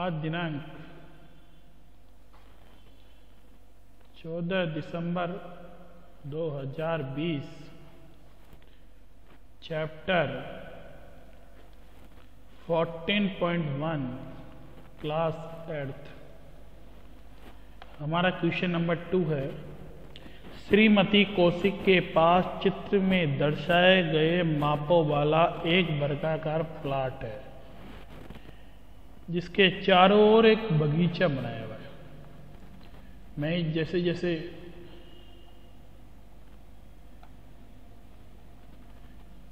आज दिनांक 14 दिसंबर 2020 chapter 14.1 class earth. हमारा क्वेश्चन नंबर 2 है। श्रीमती कौशिक के पास चित्र में दर्शाए गए मापों वाला एक वर्गाकार प्लॉट है जिसके चारों ओर एक बगीचा बनाया हुआ है। मैं जैसे जैसे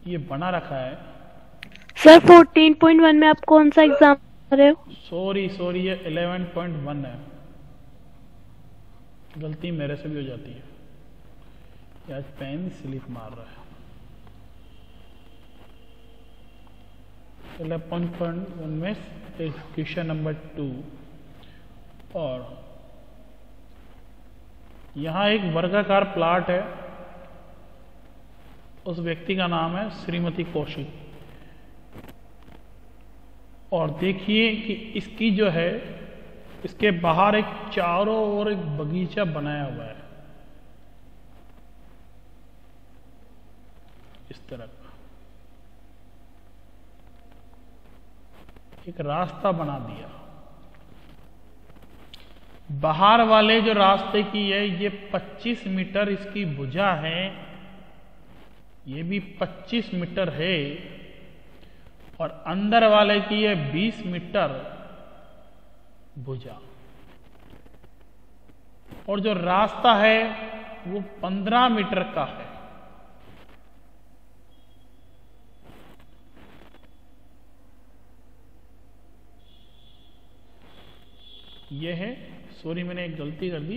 ये बना रखा है। सर 14.1 में आप कौन सा एग्जाम कर रहे हो? सॉरी ये 11.1 है। गलती मेरे से भी हो जाती है। आज पेन स्लिप मार रहा है। 11.1 में क्वेश्चन नंबर 2 और यहां एक वर्गाकार प्लॉट है। उस व्यक्ति का नाम है श्रीमती कौशिक। और देखिए कि इसकी जो है इसके बाहर एक चारों ओर एक बगीचा बनाया हुआ है इस तरह का। एक रास्ता बना दिया। बाहर वाले जो रास्ते की है ये 25 मीटर इसकी भुजा है, ये भी 25 मीटर है, और अंदर वाले की ये 20 मीटर भुजा, और जो रास्ता है वो 15 मीटर का है। यह है, सॉरी मैंने एक गलती कर दी।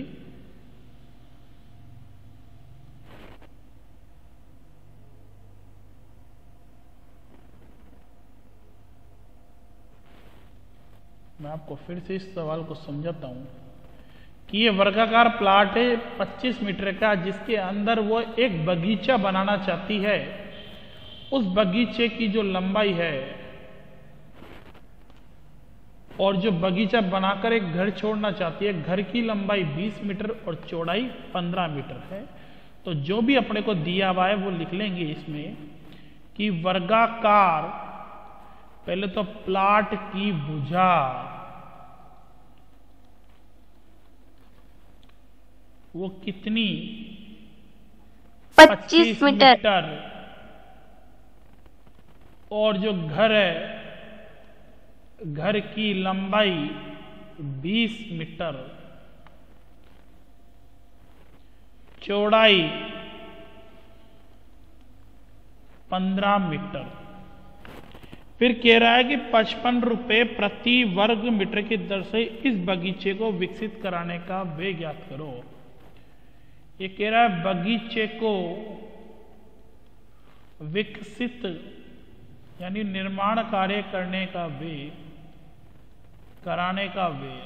मैं आपको फिर से इस सवाल को समझाता हूं कि ये वर्गाकार प्लॉट है 25 मीटर का, जिसके अंदर वो एक बगीचा बनाना चाहती है। उस बगीचे की जो लंबाई है और जो बगीचा बनाकर एक घर छोड़ना चाहती है, घर की लंबाई 20 मीटर और चौड़ाई 15 मीटर है। तो जो भी अपने को दिया हुआ है वो लिख लेंगे इसमें कि वर्गाकार, पहले तो प्लॉट की भुजा वो कितनी 25 मीटर, और जो घर है घर की लंबाई 20 मीटर, चौड़ाई 15 मीटर। फिर कह रहा है कि 55 रुपए प्रति वर्ग मीटर की दर से इस बगीचे को विकसित कराने का व्यय ज्ञात करो। ये कह रहा है बगीचे को विकसित यानी निर्माण कार्य करने का व्यय, कराने का व्यय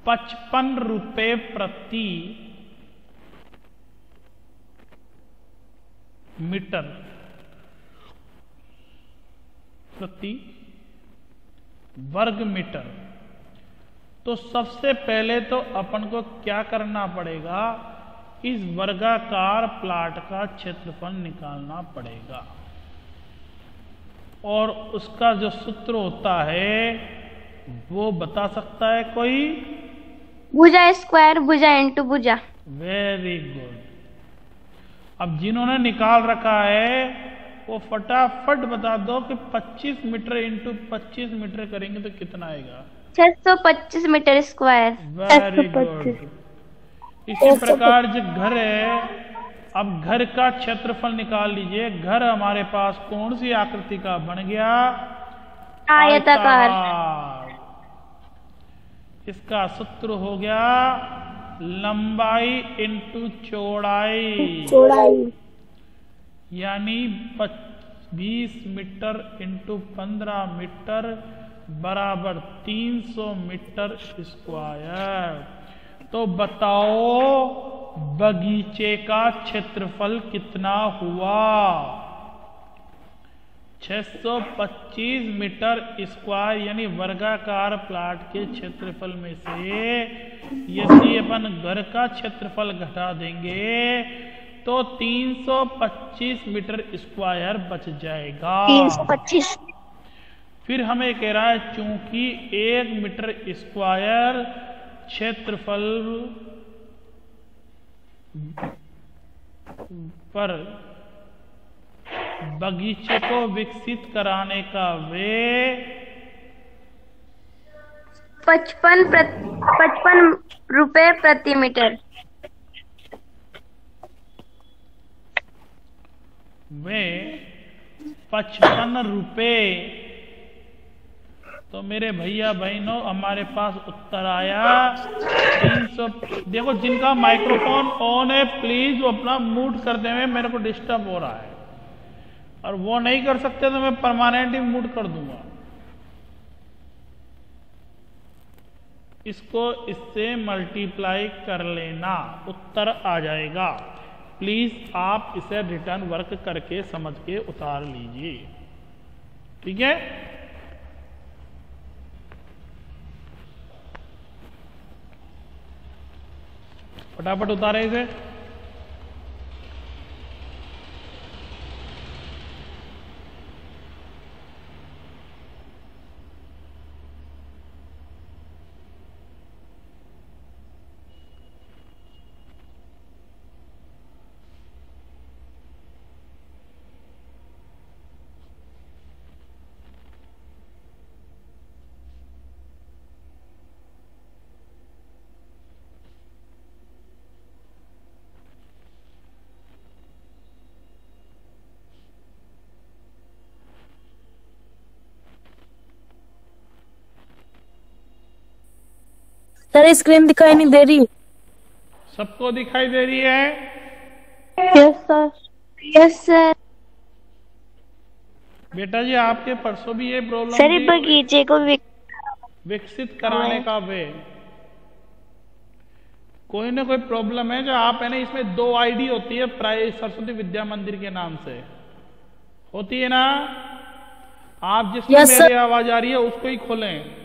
55 रुपए प्रति मीटर प्रति वर्ग मीटर। तो सबसे पहले तो अपन को क्या करना पड़ेगा, इस वर्गाकार प्लॉट का क्षेत्रफल निकालना पड़ेगा। और उसका जो सूत्र होता है वो बता सकता है कोई? भुजा स्क्वायर भुजा इंटू भुजा। Very good. अब जिन्होंने निकाल रखा है वो फटाफट बता दो कि 25 मीटर इंटू 25 मीटर करेंगे तो कितना आएगा? 625 मीटर स्क्वायर। Very good. इसी प्रकार जो घर है, अब घर का क्षेत्रफल निकाल लीजिए। घर हमारे पास कौन सी आकृति का बन गया? आयताकार। इसका सूत्र हो गया लंबाई इंटू चौड़ाई, यानी 20 मीटर इंटू 15 मीटर बराबर 300 मीटर स्क्वायर। तो बताओ बगीचे का क्षेत्रफल कितना हुआ? 625 मीटर स्क्वायर यानी वर्गाकार प्लाट के क्षेत्रफल में से यदि अपन घर का क्षेत्रफल घटा देंगे तो 325 मीटर स्क्वायर बच जाएगा। 325। फिर हमें कह रहा है चूंकि 1 मीटर स्क्वायर क्षेत्रफल पर बगीचे को विकसित कराने का व्यय 55 रुपए प्रति मीटर। वे 55 रुपए। तो मेरे भैया बहनों हमारे पास उत्तर आया 300। देखो जिनका माइक्रोफोन ऑन है प्लीज वो अपना म्यूट कर दें, मेरे को डिस्टर्ब हो रहा है, और वो नहीं कर सकते तो मैं परमानेंट ही म्यूट कर दूंगा। इसको इससे मल्टीप्लाई कर लेना, उत्तर आ जाएगा। प्लीज आप इसे रिटर्न वर्क करके समझ के उतार लीजिए, ठीक है। फटाफट उतारे इसे। सर स्क्रीन दिखाई नहीं दे रही। सबको दिखाई दे रही है? Yes sir. Yes sir. बेटा जी आपके परसों भी ये प्रॉब्लम सर थी, बगीचे को विकसित कराने का वे कोई ना कोई प्रॉब्लम है। जो आप है ना, इसमें 2 आईडी होती है सरस्वती विद्या मंदिर के नाम से होती है ना। आप जिसमें Yes, मेरी आवाज आ रही है उसको ही खोलें।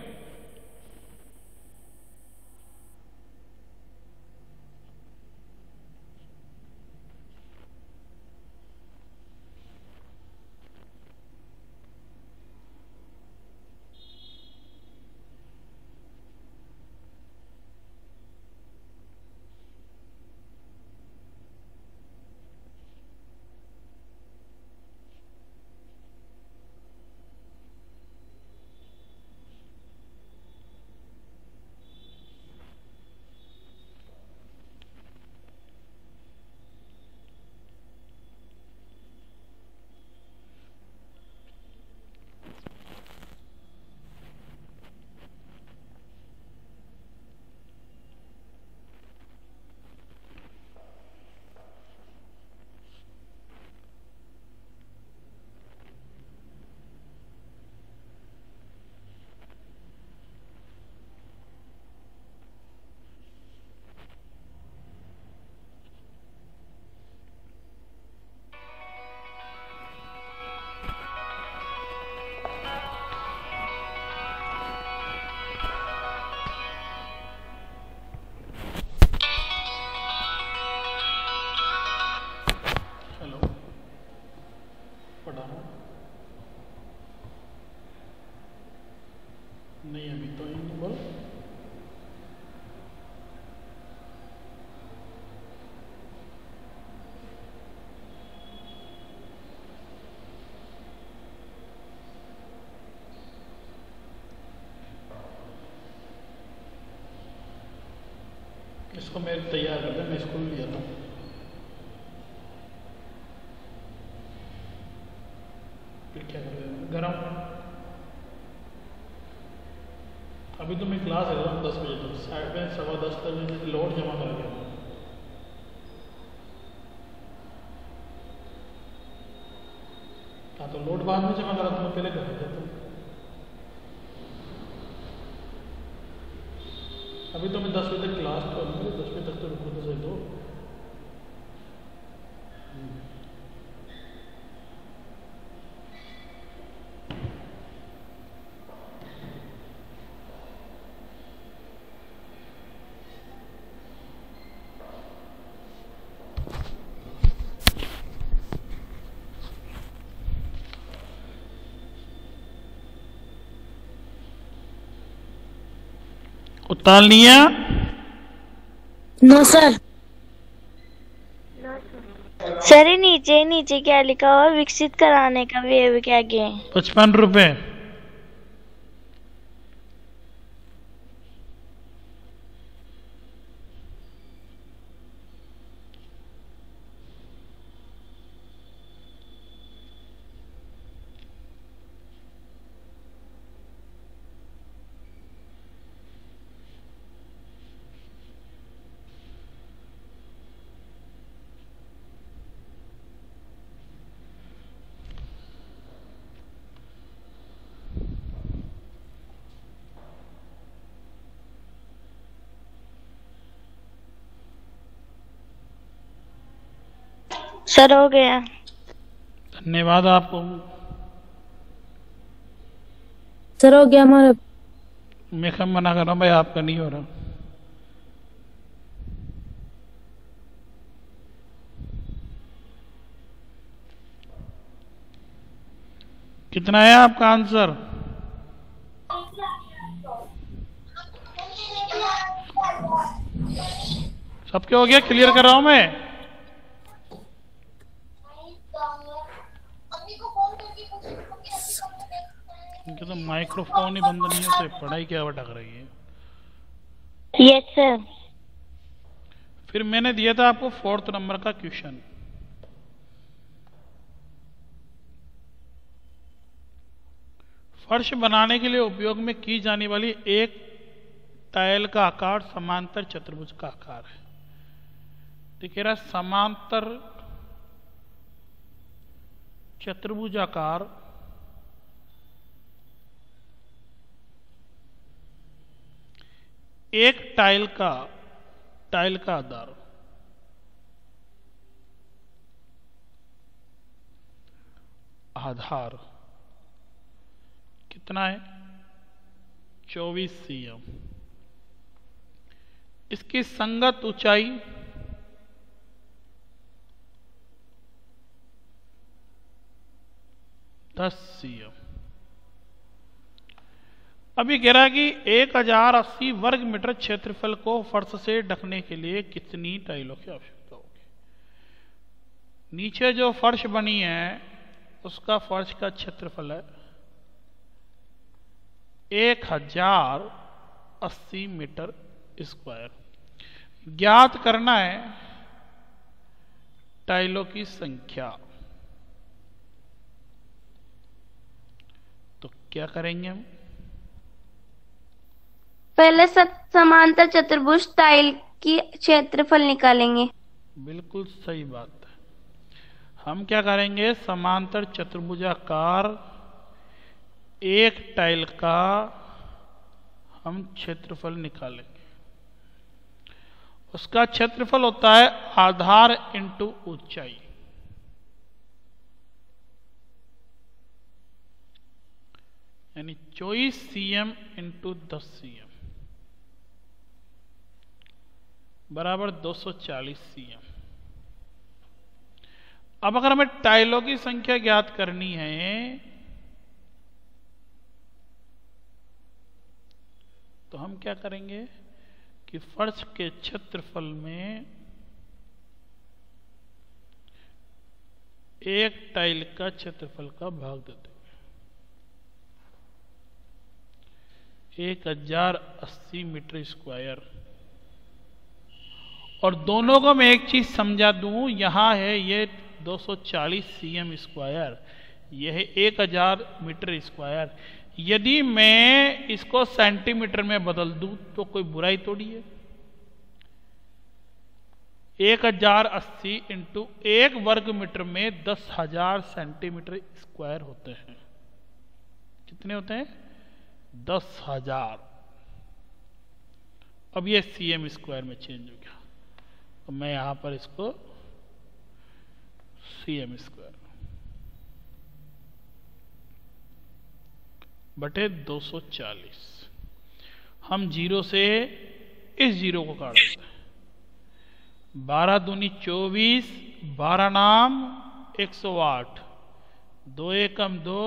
नहीं अभी तो नहीं बोल। इसको मैं तैयार कर दे, मैं स्कूल लिया था। फिर क्या कर गरम। अभी तो मैं क्लास है 10 बजे तक, साइड में 10:15 तक लोड जमा कर गया। हाँ तो लोड बाद में जमा करा तो मैं पहले कर देता था। अभी तो मैं 10 बजे तक क्लास तो 10 बजे तक तो रुको तो सही दो। उतार लिया? No sir. सर ये नीचे नीचे क्या लिखा हुआ, विकसित कराने का वे क्या गए? 55 रुपए। सर हो गया। धन्यवाद आपको। सर हो गया हमारा। मैं कम मना कर रहा हूँ भाई, आपका नहीं हो रहा। कितना है आपका आंसर? सबके हो गया? क्लियर कर रहा हूं मैं। इनके तो माइक्रोफोन ही बंद नहीं होते, पढ़ाई क्या भटक रही है। Yes sir. फिर मैंने दिया था आपको 4th नंबर का क्वेश्चन। फर्श बनाने के लिए उपयोग में की जाने वाली एक टाइल का आकार समांतर चतुर्भुज का आकार है। तो कह रहा समांतर चतुर्भुज आकार एक टाइल का आधार कितना है? 24 cm। इसकी संगत ऊंचाई 10 cm। अभी कह रहा है कि 1080 वर्ग मीटर क्षेत्रफल को फर्श से ढकने के लिए कितनी टाइलों की आवश्यकता होगी? नीचे जो फर्श बनी है उसका फर्श का क्षेत्रफल है 1080 मीटर स्क्वायर। ज्ञात करना है टाइलों की संख्या। तो क्या करेंगे हम? पहले समांतर चतुर्भुज टाइल की क्षेत्रफल निकालेंगे। बिल्कुल सही बात है। हम क्या करेंगे? समांतर चतुर्भुजाकार एक टाइल का हम क्षेत्रफल निकालेंगे। उसका क्षेत्रफल होता है आधार इंटू ऊंचाई। यानी 24 cm इंटू 10 cm बराबर 240 cm। अब अगर हमें टाइलों की संख्या ज्ञात करनी है तो हम क्या करेंगे कि फर्श के क्षेत्रफल में एक टाइल का क्षेत्रफल का भाग देते हैं 1080 मीटर स्क्वायर। और दोनों को मैं एक चीज समझा दूं, यहां है ये 240 cm स्क्वायर, यह है 1000 मीटर स्क्वायर। यदि मैं इसको सेंटीमीटर में बदल दूं तो कोई बुराई थोड़ी है। 1080 इंटू 1 वर्ग मीटर में 10,000 सेंटीमीटर स्क्वायर होते हैं। कितने होते हैं? 10,000। अब ये cm स्क्वायर में चेंज हो गया तो मैं यहां पर इसको cm स्क्वायर बटे 240। हम जीरो से इस जीरो को काट देते हैं। 12 दूनी 24, 12 नाम 108, 2 एकम 2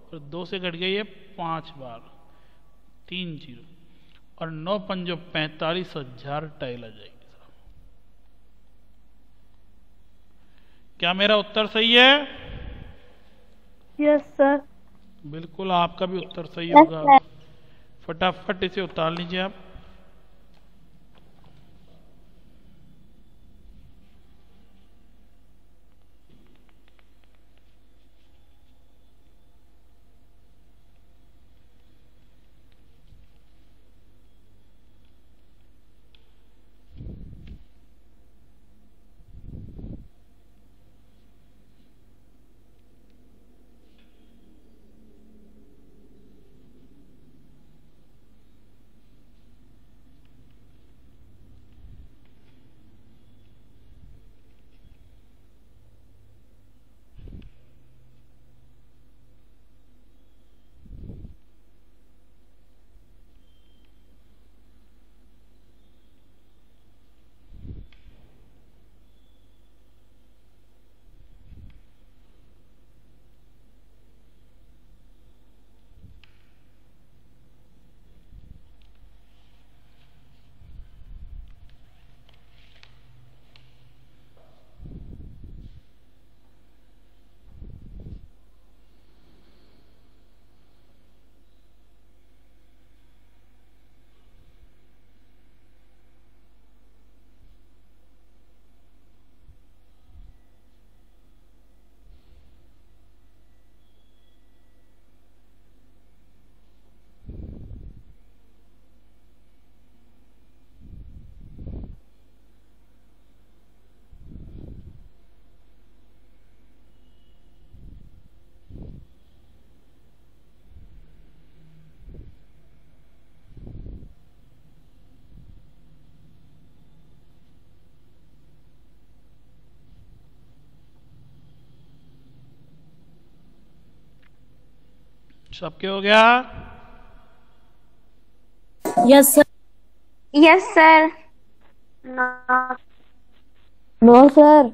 और 2 से घट गई है 5 बार, 3 जीरो। और 9 पंजों 45,000 टाइल आ जाएगी। क्या मेरा उत्तर सही है? Yes sir. बिल्कुल, आपका भी उत्तर सही होगा। फटाफट इसे उतार लीजिए आप। सबके हो गया? Yes sir. Yes sir. No sir.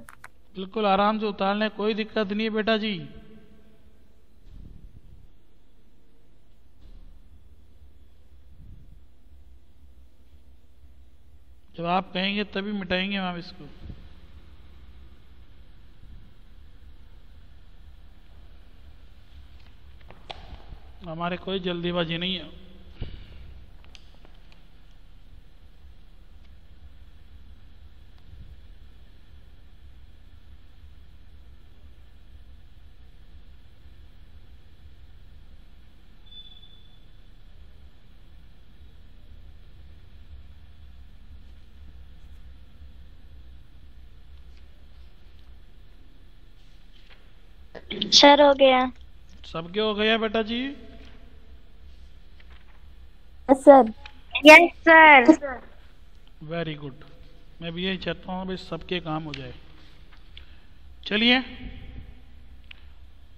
बिल्कुल आराम से उतार लें, कोई दिक्कत नहीं है बेटा जी। जब आप कहेंगे तभी मिटाएंगे हम इसको। हमारे कोई जल्दीबाजी नहीं है। सर हो गया। सबके हो गया बेटा जी? Yes sir. Yes sir. Very good. मैं भी यही चाहता हूँ भाई सबके काम हो जाए। चलिए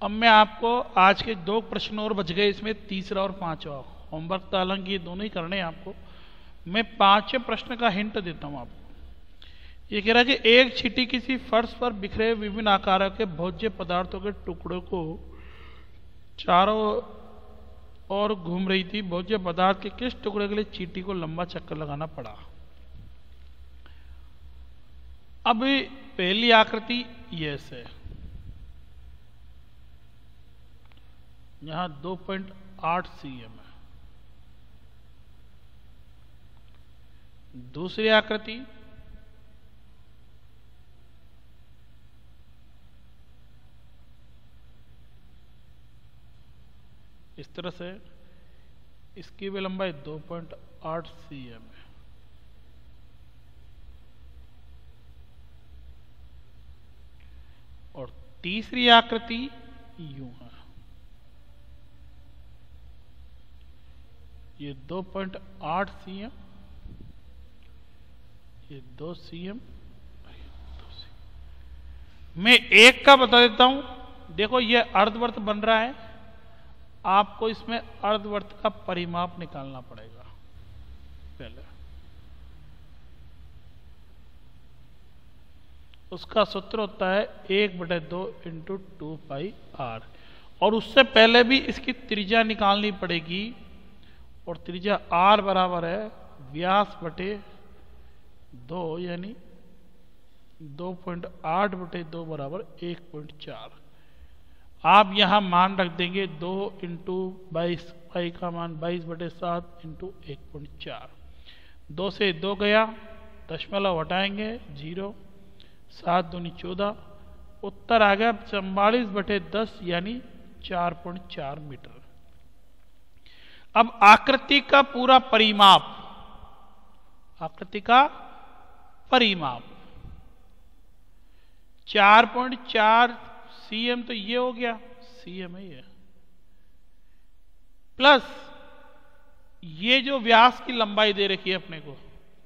अब मैं आपको आज के 2 प्रश्न और बच गए, इसमें तीसरा और 5वां होमवर्क तो हालांकि ये दोनों ही करने हैं आपको। मैं 5वें प्रश्न का हिंट देता हूँ आपको। ये कह रहा है कि एक चींटी किसी फर्श पर बिखरे विभिन्न आकारों के भोज्य पदार्थों के टुकड़ों को चारों ओर घूम रही थी। भोज्य पदार्थ के किस टुकड़े के लिए चींटी को लंबा चक्कर लगाना पड़ा? अब पहली आकृति ये है, यहां 2.8 cm है। दूसरी आकृति इस तरह से, इसकी भी लंबाई 2.8 cm है। और तीसरी आकृति यूं है, ये 2.8 cm, ये 2 cm। मैं एक का बता देता हूं। देखो ये अर्धवर्त बन रहा है, आपको इसमें अर्धवर्त का परिमाप निकालना पड़ेगा पहले। उसका सूत्र होता है 1/2 × 2πr। और उससे पहले भी इसकी त्रिज्या निकालनी पड़ेगी, और त्रिज्या आर बराबर है व्यास बटे 2 यानी 2.8 बटे 2 बराबर 1.4। आप यहां मान रख देंगे 2 इंटू 22, पाई का मान 22 बटे 7 इंटू 1.4। 2 से 2 गया, दशमलव हटाएंगे 0, 7 दूनी 14, उत्तर आ गया 44 बटे 10 यानी 4.4 मीटर। अब आकृति का पूरा परिमाप, आकृति का परिमाप 4.4 cm तो ये हो गया, cm है ये, प्लस ये जो व्यास की लंबाई दे रखी है अपने को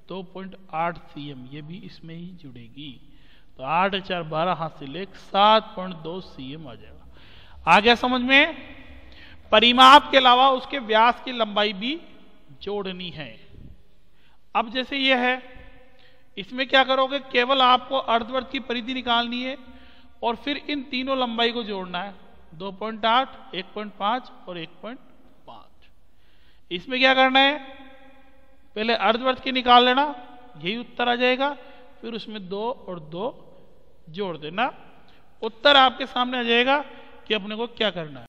2.8 cm, ये भी इसमें ही जुड़ेगी। तो 8 4 12 हाथ से लेकर 7.2 cm आ जाएगा। आ गया समझ में? परिमाप के अलावा उसके व्यास की लंबाई भी जोड़नी है। अब जैसे ये है, इसमें क्या करोगे, केवल आपको अर्धवृत्त की परिधि निकालनी है और फिर इन तीनों लंबाई को जोड़ना है, 2.8, 1.5 और 1.5। इसमें क्या करना है, पहले अर्धवृत्त की निकाल लेना, यही उत्तर आ जाएगा, फिर उसमें 2 और 2 जोड़ देना, उत्तर आपके सामने आ जाएगा कि अपने को क्या करना है।